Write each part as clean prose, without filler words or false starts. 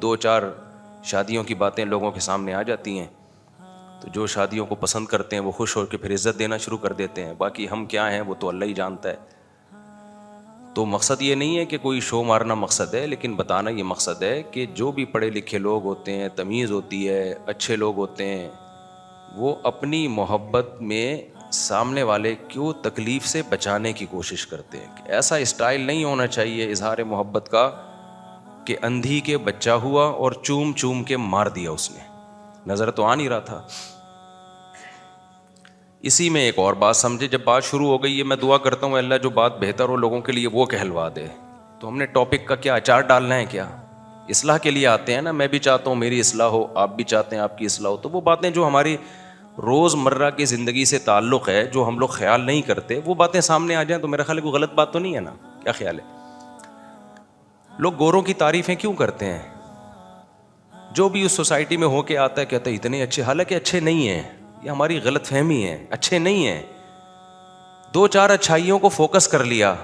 2-4 شادیوں کی باتیں لوگوں کے سامنے آ جاتی ہیں تو جو شادیوں کو پسند کرتے ہیں وہ خوش ہو کے پھر عزت دینا شروع کر دیتے ہیں. باقی ہم کیا ہیں وہ تو اللہ ہی جانتا ہے. تو مقصد یہ نہیں ہے کہ کوئی شو مارنا مقصد ہے, لیکن بتانا یہ مقصد ہے کہ جو بھی پڑھے لکھے لوگ ہوتے ہیں, تمیز ہوتی ہے, اچھے لوگ ہوتے ہیں, وہ اپنی محبت میں سامنے والے کو تکلیف سے بچانے کی کوشش کرتے ہیں. کہ ایسا اسٹائل نہیں ہونا چاہیے اظہار محبت کا کہ اندھی کے بچہ ہوا اور چوم چوم کے مار دیا اس نے, نظر تو آ نہیں رہا تھا. اسی میں ایک اور بات سمجھے, جب بات شروع ہو گئی ہے میں دعا کرتا ہوں اللہ جو بات بہتر ہو لوگوں کے لیے وہ کہلوا دے. تو ہم نے ٹاپک کا کیا اچار ڈالنا ہے کیا؟ اصلاح کے لیے آتے ہیں نا, میں بھی چاہتا ہوں میری اصلاح ہو, آپ بھی چاہتے ہیں آپ کی اصلاح ہو. تو وہ باتیں جو ہماری روز مرہ کی زندگی سے تعلق ہے, جو ہم لوگ خیال نہیں کرتے, وہ باتیں سامنے آ جائیں تو میرا خیال ہے کوئی غلط بات تو نہیں ہے نا. کیا خیال ہے؟ لوگ گوروں کی تعریفیں کیوں کرتے ہیں؟ جو بھی اس سوسائٹی میں ہو کے آتا ہے کہتا ہے اتنے اچھے, حالانکہ اچھے نہیں ہیں. یہ ہماری غلط فہمی ہے, اچھے نہیں ہیں. 2-4 اچھائیوں کو فوکس کر لیا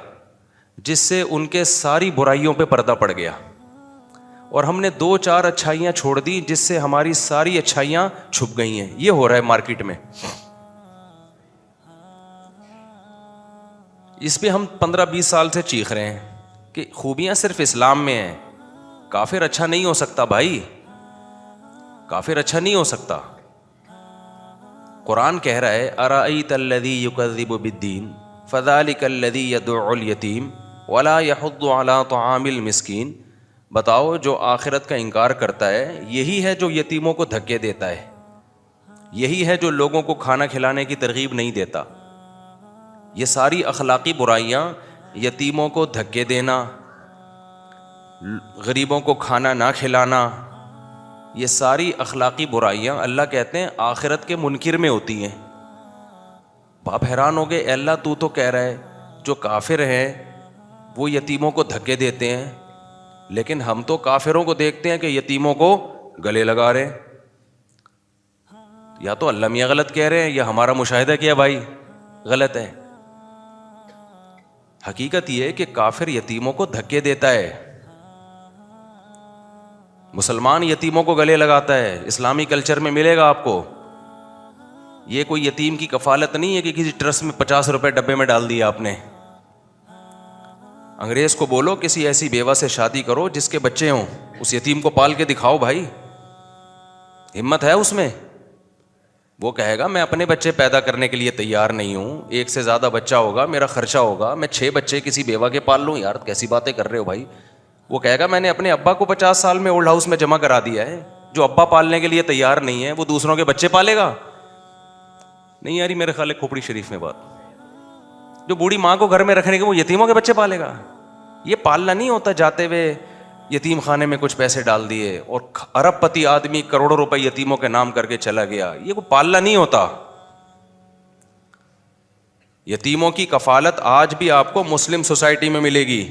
جس سے ان کے ساری برائیوں پہ پردہ پڑ گیا, اور ہم نے 2-4 اچھائیاں چھوڑ دی جس سے ہماری ساری اچھائیاں چھپ گئی ہیں. یہ ہو رہا ہے مارکیٹ میں. اس پہ ہم 15-20 سال سے چیخ رہے ہیں کہ خوبیاں صرف اسلام میں ہیں. کافر اچھا نہیں ہو سکتا بھائی, کافر اچھا نہیں ہو سکتا. قرآن کہہ رہا ہے ارأیت الذی یکذب بالدین فذلک الذی یدع الیتیم ولا یحض علی طعام المسکین. بتاؤ جو آخرت کا انکار کرتا ہے یہی ہے جو یتیموں کو دھکے دیتا ہے, یہی ہے جو لوگوں کو کھانا کھلانے کی ترغیب نہیں دیتا. یہ ساری اخلاقی برائیاں, یتیموں کو دھکے دینا, غریبوں کو کھانا نہ کھلانا, یہ ساری اخلاقی برائیاں اللہ کہتے ہیں آخرت کے منکر میں ہوتی ہیں. باپ حیران ہو گئے, اے اللہ تو کہہ رہا ہے جو کافر ہیں وہ یتیموں کو دھکے دیتے ہیں, لیکن ہم تو کافروں کو دیکھتے ہیں کہ یتیموں کو گلے لگا رہے ہیں. یا تو اللہ میاں غلط کہہ رہے ہیں یا ہمارا مشاہدہ کیا بھائی غلط ہے. حقیقت یہ ہے کہ کافر یتیموں کو دھکے دیتا ہے, مسلمان یتیموں کو گلے لگاتا ہے. اسلامی کلچر میں ملے گا آپ کو. یہ کوئی یتیم کی کفالت نہیں ہے کہ کسی ٹرسٹ میں 50 روپے ڈبے میں ڈال دیا آپ نے. انگریز کو بولو کسی ایسی بیوہ سے شادی کرو جس کے بچے ہوں, اس یتیم کو پال کے دکھاؤ بھائی, ہمت ہے اس میں. وہ کہے گا میں اپنے بچے پیدا کرنے کے لیے تیار نہیں ہوں, 1 سے زیادہ بچہ ہوگا, میرا خرچہ ہوگا, میں 6 بچے کسی بیوہ کے پال لوں. یار کیسی باتیں کر رہے ہو بھائی. وہ کہے گا میں نے اپنے ابا کو 50 سال میں اولڈ ہاؤس میں جمع کرا دیا ہے. جو ابا پالنے کے لیے تیار نہیں ہے وہ دوسروں کے بچے پالے گا. نہیں یاری میرے خیال ہے کھوپڑی شریف میں بات. جو بوڑھی ماں کو گھر میں رکھنے کے وہ یتیموں کے بچے پالے گا. یہ پالنا نہیں ہوتا جاتے ہوئے یتیم خانے میں کچھ پیسے ڈال دیے اور ارب پتی آدمی کروڑوں روپے یتیموں کے نام کر کے چلا گیا. یہ کوئی پالنا نہیں ہوتا. یتیموں کی کفالت آج بھی آپ کو مسلم سوسائٹی میں ملے گی.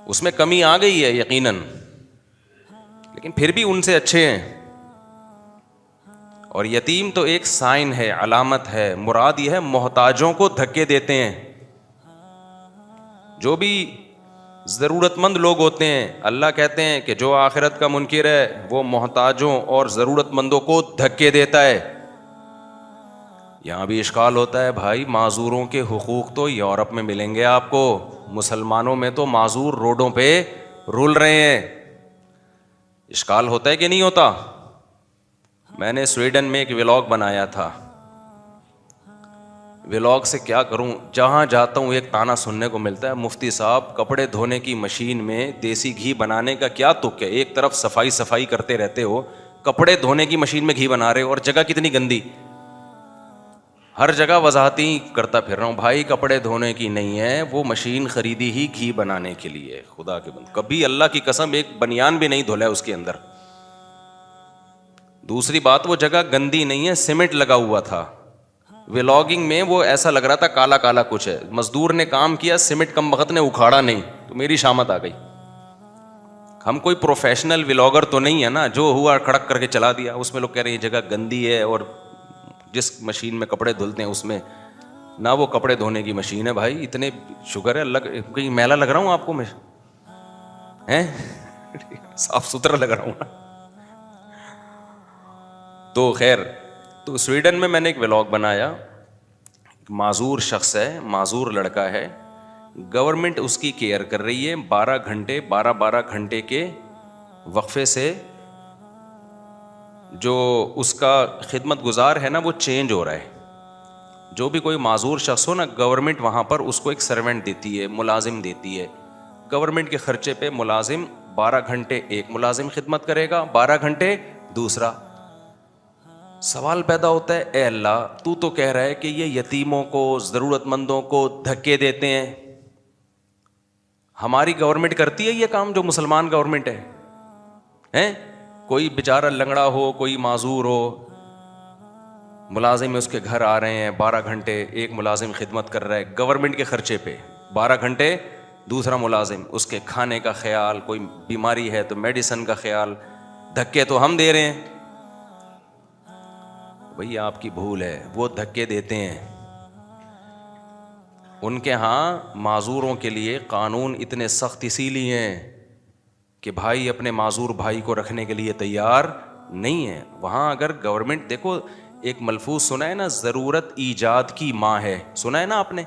اس میں کمی آ گئی ہے یقیناً, لیکن پھر بھی ان سے اچھے ہیں. اور یتیم تو ایک سائن ہے, علامت ہے. مراد یہ ہے محتاجوں کو دھکے دیتے ہیں. جو بھی ضرورت مند لوگ ہوتے ہیں اللہ کہتے ہیں کہ جو آخرت کا منکر ہے وہ محتاجوں اور ضرورت مندوں کو دھکے دیتا ہے. یہاں بھی اشکال ہوتا ہے بھائی, معذوروں کے حقوق تو یورپ میں ملیں گے آپ کو, مسلمانوں میں تو معذور روڈوں پہ رول رہے ہیں. اشکال ہوتا ہے کہ نہیں ہوتا؟ میں نے سویڈن میں ایک ولاگ بنایا تھا. ولاگ سے کیا کروں, جہاں جاتا ہوں ایک تانا سننے کو ملتا ہے, مفتی صاحب کپڑے دھونے کی مشین میں دیسی گھی بنانے کا کیا تک ہے؟ ایک طرف صفائی کرتے رہتے ہو, کپڑے دھونے کی مشین میں گھی بنا رہے ہو, اور جگہ کتنی گندی. ہر جگہ وضاحتی کرتا پھر رہا ہوں بھائی کپڑے دھونے کی نہیں ہے, وہ مشین خریدی ہی گھی بنانے کے لیے. خدا کے بندے, کبھی اللہ کی قسم ایک بنیان بھی نہیں دھولا ہے اس کے اندر. دوسری بات وہ جگہ گندی نہیں ہے, سیمنٹ لگا ہوا تھا. ولاگنگ میں وہ ایسا لگ رہا تھا کالا کالا کچھ ہے. مزدور نے کام کیا, سیمنٹ کم وقت نے اکھاڑا نہیں, تو میری شامت آ گئی. ہم کوئی پروفیشنل ولاگر تو نہیں ہے نا, جو ہوا کھڑک کر کے چلا دیا. اس میں لوگ کہہ رہے ہیں یہ جگہ گندی ہے, اور جس مشین میں کپڑے دھلتے ہیں اس میں نہ وہ کپڑے دھونے کی مشین ہے. بھائی اتنے شکر ہے اللہ, کہیں میلا لگ رہا ہوں آپ کو میں ہیں صاف ستھرا لگ رہا ہوں نا. تو خیر, تو سویڈن میں نے ایک ولاگ بنایا. معذور شخص ہے, معذور لڑکا ہے, گورنمنٹ اس کی کیئر کر رہی ہے. 12 گھنٹے کے وقفے سے جو اس کا خدمت گزار ہے نا وہ چینج ہو رہا ہے. جو بھی کوئی معذور شخص ہو نا, گورنمنٹ وہاں پر اس کو ایک سرونٹ دیتی ہے, ملازم دیتی ہے. گورنمنٹ کے خرچے پہ ملازم 12 گھنٹے ایک ملازم خدمت کرے گا, 12 گھنٹے دوسرا. سوال پیدا ہوتا ہے, اے اللہ تو کہہ رہا ہے کہ یہ یتیموں کو, ضرورت مندوں کو دھکے دیتے ہیں. ہماری گورنمنٹ کرتی ہے یہ کام جو مسلمان گورنمنٹ ہے؟ کوئی بیچارہ لنگڑا ہو, کوئی معذور ہو, ملازم اس کے گھر آ رہے ہیں, 12 گھنٹے ایک ملازم خدمت کر رہا ہے گورنمنٹ کے خرچے پہ, 12 گھنٹے دوسرا ملازم, اس کے کھانے کا خیال, کوئی بیماری ہے تو میڈیسن کا خیال, دھکے تو ہم دے رہے ہیں. بھئی آپ کی بھول ہے, وہ دھکے دیتے ہیں. ان کے ہاں معذوروں کے لیے قانون اتنے سخت اسی لیے ہیں کہ بھائی اپنے معذور بھائی کو رکھنے کے لیے تیار نہیں ہے. وہاں اگر گورنمنٹ, دیکھو ایک ملفوظ سنا ہے نا, ضرورت ایجاد کی ماں ہے, سنا ہے نا آپ نے؟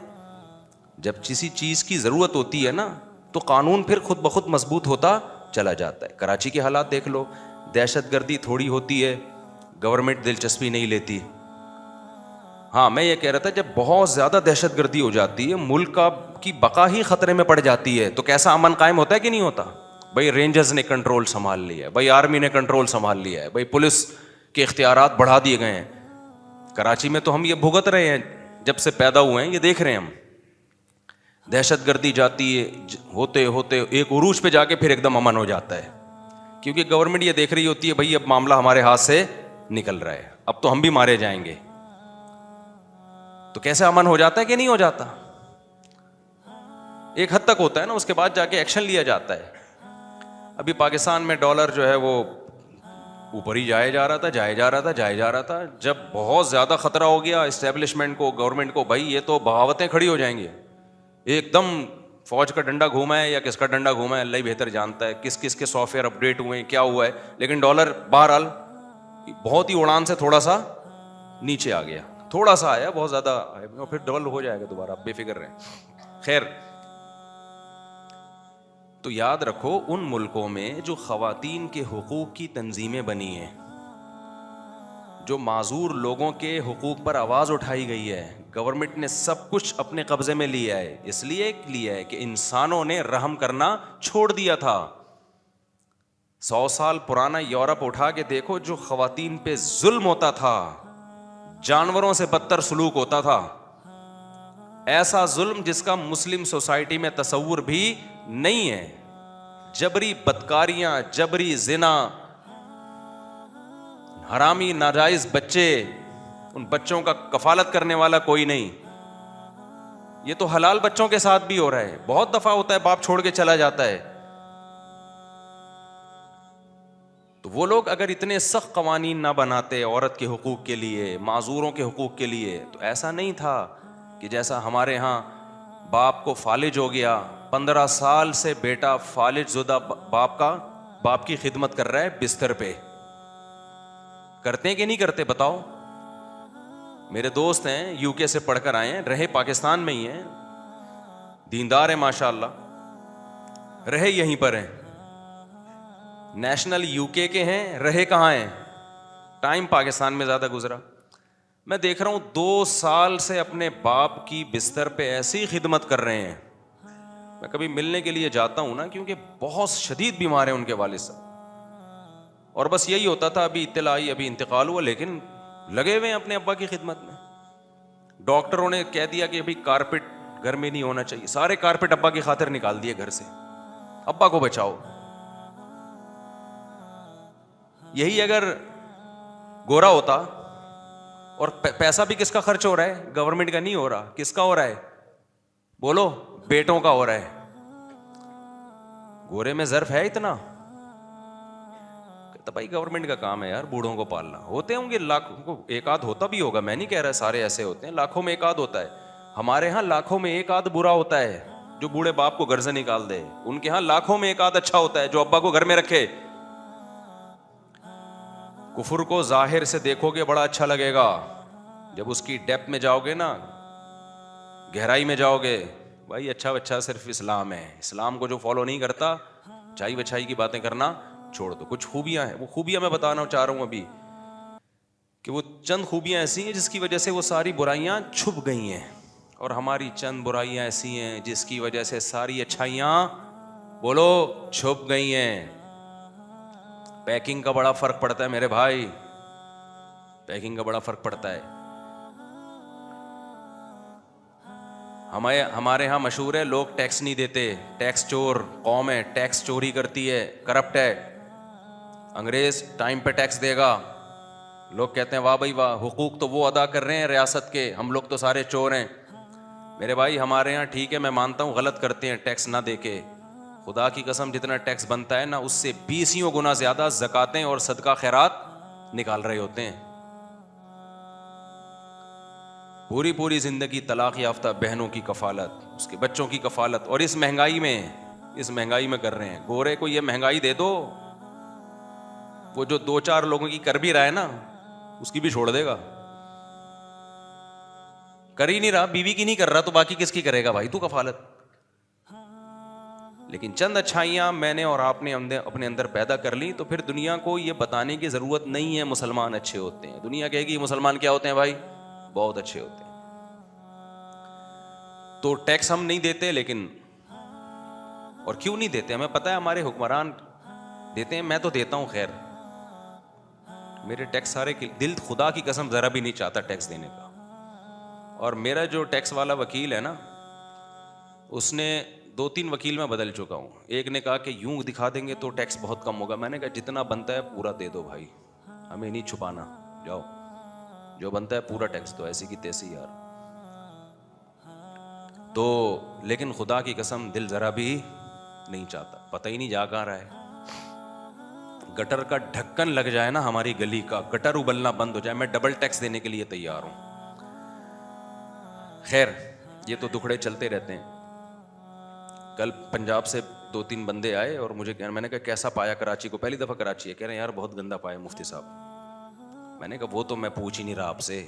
جب کسی چیز کی ضرورت ہوتی ہے نا تو قانون پھر خود بخود مضبوط ہوتا چلا جاتا ہے. کراچی کے حالات دیکھ لو, دہشت گردی تھوڑی ہوتی ہے, گورنمنٹ دلچسپی نہیں لیتی. ہاں میں یہ کہہ رہا تھا, جب بہت زیادہ دہشت گردی ہو جاتی ہے, ملک کی بقا ہی خطرے میں پڑ جاتی ہے, تو کیسا امن قائم ہوتا ہے کہ نہیں ہوتا؟ بھائی رینجرز نے کنٹرول سنبھال لیا ہے, بھائی آرمی نے کنٹرول سنبھال لیا ہے, بھائی پولیس کے اختیارات بڑھا دیے گئے ہیں. کراچی میں تو ہم یہ بھگت رہے ہیں, جب سے پیدا ہوئے ہیں یہ دیکھ رہے ہیں ہم. دہشت گردی جاتی ہے, ہوتے ہوتے ایک عروج پہ جا کے پھر ایک دم امن ہو جاتا ہے, کیونکہ گورنمنٹ یہ دیکھ رہی ہوتی ہے بھائی اب معاملہ ہمارے ہاتھ سے نکل رہا ہے, اب تو ہم بھی مارے جائیں گے. تو کیسے امن ہو جاتا ہے کہ نہیں ہو جاتا؟ ایک حد تک ہوتا ہے نا, اس کے بعد جا کے ایکشن لیا جاتا ہے. ابھی پاکستان میں ڈالر جو ہے وہ اوپر ہی جائے جا رہا تھا. جب بہت زیادہ خطرہ ہو گیا اسٹیبلشمنٹ کو, گورنمنٹ کو, بھائی یہ تو بغاوتیں کھڑی ہو جائیں گی, ایک دم فوج کا ڈنڈا گھوما ہے یا کس کا ڈنڈا گھوما ہے, اللہ ہی بہتر جانتا ہے, کس کس کے سافٹ ویئر اپڈیٹ ہوئے ہیں, کیا ہوا ہے. لیکن ڈالر بہرحال بہت ہی اڑان سے تھوڑا سا نیچے آ گیا, تھوڑا سا آیا, بہت زیادہ آیا, پھر ڈبل ہو جائے گا دوبارہ, آپ بے فکر رہیں. خیر, تو یاد رکھو ان ملکوں میں جو خواتین کے حقوق کی تنظیمیں بنی ہیں, جو معذور لوگوں کے حقوق پر آواز اٹھائی گئی ہے, گورنمنٹ نے سب کچھ اپنے قبضے میں لیا ہے. اس لیے لیا ہے کہ انسانوں نے رحم کرنا چھوڑ دیا تھا. 100 سال پرانا یورپ اٹھا کے دیکھو, جو خواتین پہ ظلم ہوتا تھا, جانوروں سے بدتر سلوک ہوتا تھا, ایسا ظلم جس کا مسلم سوسائٹی میں تصور بھی نہیں ہے. جبری بدکاریاں, جبری زنا, حرامی ناجائز بچے, ان بچوں کا کفالت کرنے والا کوئی نہیں. یہ تو حلال بچوں کے ساتھ بھی ہو رہا ہے. بہت دفعہ ہوتا ہے باپ چھوڑ کے چلا جاتا ہے. تو وہ لوگ اگر اتنے سخت قوانین نہ بناتے عورت کے حقوق کے لیے, معذوروں کے حقوق کے لیے, تو ایسا نہیں تھا کہ جیسا ہمارے ہاں باپ کو فالج ہو گیا, 15 سال سے بیٹا فالج زدہ باپ کی خدمت کر رہا ہے بستر پہ. کرتے ہیں کہ نہیں کرتے بتاؤ؟ میرے دوست ہیں یو کے سے پڑھ کر آئے ہیں, رہے پاکستان میں ہی ہیں, دیندار ہیں ماشاء اللہ, رہے یہیں پر ہیں, نیشنل یو کے ہیں, رہے کہاں ہیں, ٹائم پاکستان میں زیادہ گزرا. میں دیکھ رہا ہوں 2 سال سے اپنے باپ کی بستر پہ ایسی خدمت کر رہے ہیں. میں کبھی ملنے کے لیے جاتا ہوں نا, کیونکہ بہت شدید بیمار ہیں ان کے والد صاحب, اور بس یہی ہوتا تھا ابھی اطلاع آئی, ابھی انتقال ہوا, لیکن لگے ہوئے ہیں اپنے ابا کی خدمت میں. ڈاکٹروں نے کہہ دیا کہ ابھی کارپیٹ گھر میں نہیں ہونا چاہیے, سارے کارپیٹ ابا کی خاطر نکال دیے گھر سے, ابا کو بچاؤ. یہی اگر گورا ہوتا, اور پیسہ بھی کس کا خرچ ہو رہا ہے, گورنمنٹ کا نہیں ہو رہا, کس کا ہو رہا ہے بولو, بیٹوں کا ہو رہا ہے. گورے میں ظرف ہے اتنا, تو بھائی گورنمنٹ کا کام ہے یار بوڑھوں کو پالنا. ہوتے ہوں گے لاکھوں کو, ایک آدھ ہوتا بھی ہوگا, میں نہیں کہہ رہا سارے ایسے ہوتے ہیں, لاکھوں میں ایک آدھ ہوتا ہے. ہمارے ہاں لاکھوں میں ایک آدھ برا ہوتا ہے جو بوڑھے باپ کو گھر سے نکال دے. ان کے ہاں لاکھوں میں ایک آدھ اچھا ہوتا ہے جو ابا کو گھر میں رکھے. کفر کو ظاہر سے دیکھو گے بڑا اچھا لگے گا, جب اس کی ڈیپتھ میں جاؤ گے نا, گہرائی میں جاؤ گے, بھائی اچھا بچہ صرف اسلام ہے. اسلام کو جو فالو نہیں کرتا, چائی بچائی کی باتیں کرنا چھوڑ دو. کچھ خوبیاں ہیں, وہ خوبیاں میں بتانا چاہ رہا ہوں ابھی, کہ وہ چند خوبیاں ایسی ہیں جس کی وجہ سے وہ ساری برائیاں چھپ گئی ہیں, اور ہماری چند برائیاں ایسی ہیں جس کی وجہ سے ساری اچھائیاں بولو چھپ گئی ہیں. پیکنگ کا بڑا فرق پڑتا ہے میرے بھائی, پیکنگ کا بڑا فرق پڑتا ہے. ہمارے ہاں مشہور ہے, لوگ ٹیکس نہیں دیتے, ٹیکس چور قوم ہے, ٹیکس چوری کرتی ہے, کرپٹ ہے. انگریز ٹائم پہ ٹیکس دے گا, لوگ کہتے ہیں واہ بھائی واہ, حقوق تو وہ ادا کر رہے ہیں ریاست کے, ہم لوگ تو سارے چور ہیں. میرے بھائی ہمارے ہاں ٹھیک ہے, میں مانتا ہوں غلط کرتے ہیں ٹیکس نہ دے کے, خدا کی قسم جتنا ٹیکس بنتا ہے نا اس سے 20 گنا زیادہ زکاتیں اور صدقہ خیرات نکال رہے ہوتے ہیں. پوری زندگی طلاق یافتہ بہنوں کی کفالت, اس کے بچوں کی کفالت, اور اس مہنگائی میں کر رہے ہیں. گورے کو یہ مہنگائی دے دو, وہ جو 2-4 لوگوں کی کر بھی رہا ہے نا, اس کی بھی چھوڑ دے گا. کر ہی نہیں رہا, بیوی کی نہیں کر رہا تو باقی کس کی کرے گا بھائی تو کفالت. لیکن چند اچھائیاں میں نے اور آپ نے اپنے اندر پیدا کر لی, تو پھر دنیا کو یہ بتانے کی ضرورت نہیں ہے مسلمان اچھے ہوتے ہیں. دنیا کہے گی مسلمان کیا ہوتے ہیں بھائی, بہت اچھے ہوتے ہیں. تو ٹیکس ہم نہیں دیتے, لیکن اور کیوں نہیں دیتے ہمیں پتہ ہے, ہمارے حکمران دیتے ہیں, میں تو دیتا ہوں. خیر میرے ٹیکس سارے دل خدا کی قسم ذرا بھی نہیں چاہتا ٹیکس دینے کا. اور میرا جو ٹیکس والا وکیل ہے نا, اس نے 2-3 وکیل میں بدل چکا ہوں. ایک نے کہا کہ یوں دکھا دیں گے تو ٹیکس بہت کم ہوگا. میں نے کہا جتنا بنتا ہے پورا دے دو بھائی, ہمیں نہیں چھپانا, جاؤ جو بنتا ہے پورا ٹیکس دو, ایسی کی تیسی یار. تو لیکن خدا کی قسم دل ذرا بھی نہیں چاہتا, پتہ ہی نہیں جا کہاں رہا ہے. گٹر کا ڈھکن لگ جائے نا ہماری گلی کا, گٹر ابلنا بند ہو جائے, میں ڈبل ٹیکس دینے کے لیے تیار ہوں. خیر یہ تو دکھڑے چلتے رہتے ہیں. کل پنجاب سے 2-3 بندے آئے اور مجھے میں نے کہا کیسا پایا کراچی کو, پہلی دفعہ کراچی ہے. کہہ رہے ہیں یار بہت گندا پایا مفتی صاحب. میں نے کہا وہ تو میں پوچھ ہی نہیں رہا آپ سے,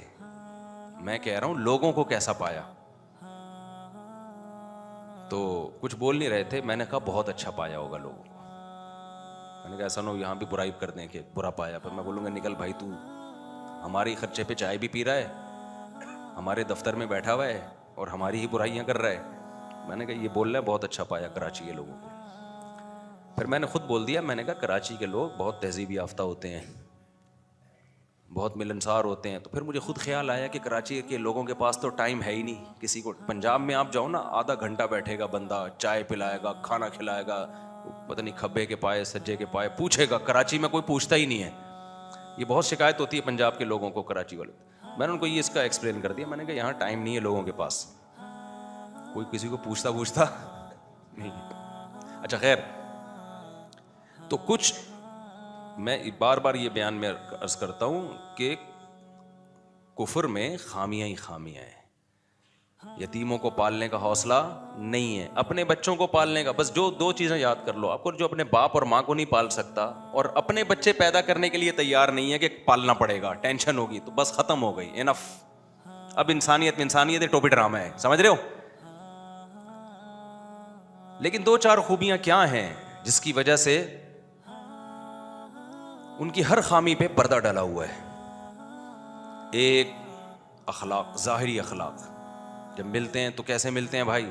میں کہہ رہا ہوں لوگوں کو کیسا پایا. تو کچھ بول نہیں رہے تھے. میں نے کہا بہت اچھا پایا ہوگا لوگوں کو. میں نے کہا ایسا نہ ہو یہاں بھی برائی کر دیں کہ برا پایا, پھر میں بولوں گا نکل بھائی, تو ہماری خرچے پہ چائے بھی پی رہا ہے, ہمارے دفتر میں بیٹھا ہوا ہے, اور ہماری ہی برائیاں کر رہا ہے. میں نے کہا یہ بول رہا ہے بہت اچھا پایا کراچی کے لوگوں کو. پھر میں نے خود بول دیا, میں نے کہا کراچی کے لوگ بہت تہذیب یافتہ ہوتے ہیں, بہت ملنسار ہوتے ہیں. تو پھر مجھے خود خیال آیا کہ کراچی کے لوگوں کے پاس تو ٹائم ہے ہی نہیں کسی کو. پنجاب میں آپ جاؤ نا, آدھا گھنٹہ بیٹھے گا بندہ, چائے پلائے گا, کھانا کھلائے گا, پتہ نہیں کھبے کے پائے سجے کے پائے پوچھے گا. کراچی میں کوئی پوچھتا ہی نہیں ہے. یہ بہت شکایت ہوتی ہے پنجاب کے لوگوں کو کراچی والے. میں نے ان کو یہ اس کا ایکسپلین کر دیا, میں نے کہا یہاں ٹائم نہیں ہے لوگوں کے پاس, کوئی کسی کو پوچھتا نہیں. اچھا خیر, تو کچھ میں بار بار یہ بیان میں عرض کرتا ہوں کہ کفر میں خامیاں ہی خامیاں ہیں. یتیموں کو پالنے کا حوصلہ نہیں ہے, اپنے بچوں کو پالنے کا. بس جو 2 چیزیں یاد کر لو آپ کو, جو اپنے باپ اور ماں کو نہیں پال سکتا اور اپنے بچے پیدا کرنے کے لیے تیار نہیں ہے کہ پالنا پڑے گا, ٹینشن ہوگی, تو بس ختم ہو گئی, انف. اب انسانیت ٹوپی ڈرامہ ہے, سمجھ رہے ہو. لیکن 2-4 خوبیاں کیا ہیں جس کی وجہ سے ان کی ہر خامی پہ پردہ ڈالا ہوا ہے. ایک اخلاق, ظاہری اخلاق. جب ملتے ہیں تو کیسے ملتے ہیں بھائی,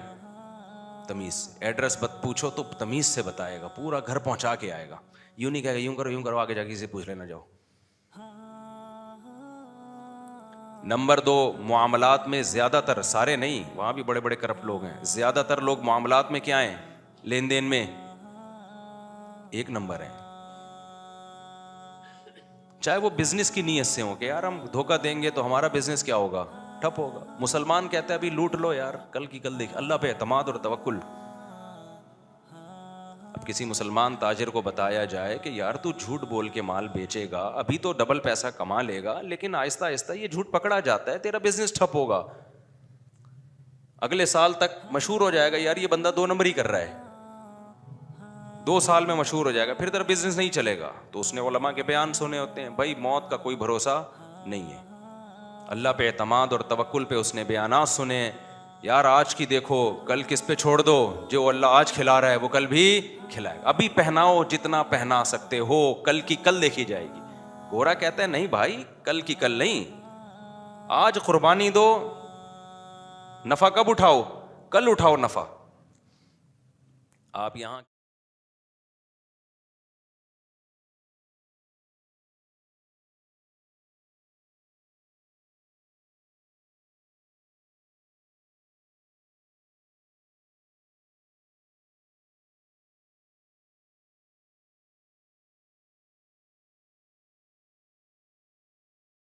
تمیز سے. ایڈریس پوچھو تو تمیز سے بتائے گا, پورا گھر پہنچا کے آئے گا. یوں نہیں کہے گا یوں کرو آگے جا کے سے پوچھ لینا جاؤ. نمبر 2, معاملات میں زیادہ تر, سارے نہیں, وہاں بھی بڑے بڑے کرپٹ لوگ ہیں, زیادہ تر لوگ معاملات میں کیا ہیں, لین دین میں 1 نمبر ہیں. چاہے وہ بزنس کی نیت سے ہو کہ یار ہم دھوکہ دیں گے تو ہمارا بزنس کیا ہوگا, ٹھپ ہوگا. مسلمان کہتا ہے ابھی لوٹ لو یار, کل کی کل دیکھ. اللہ پہ اعتماد اور توکل. اب کسی مسلمان تاجر کو بتایا جائے کہ یار تو جھوٹ بول کے مال بیچے گا, ابھی تو ڈبل پیسہ کما لے گا, لیکن آہستہ آہستہ یہ جھوٹ پکڑا جاتا ہے, تیرا بزنس ٹھپ ہوگا. اگلے سال تک مشہور ہو جائے گا یار یہ بندہ 2 نمبر ہی کر رہا ہے, 2 سال میں مشہور ہو جائے گا, پھر تیرا بزنس نہیں چلے گا. تو اس نے علماء کے بیان سنے ہوتے ہیں. بھائی موت کا کوئی بھروسہ نہیں ہے, اللہ پہ اعتماد اور توکل پہ اس نے بیانات سنے. یار آج کی دیکھو, کل کس پہ چھوڑ دو, جو اللہ آج کھلا رہا ہے وہ کل بھی کھلائے گا. ابھی پہناؤ جتنا پہنا سکتے ہو, کل کی کل دیکھی جائے گی. گورا کہتا ہے نہیں بھائی, کل کی کل نہیں, آج قربانی دو. نفع کب اٹھاؤ؟ کل اٹھاؤ نفع. آپ یہاں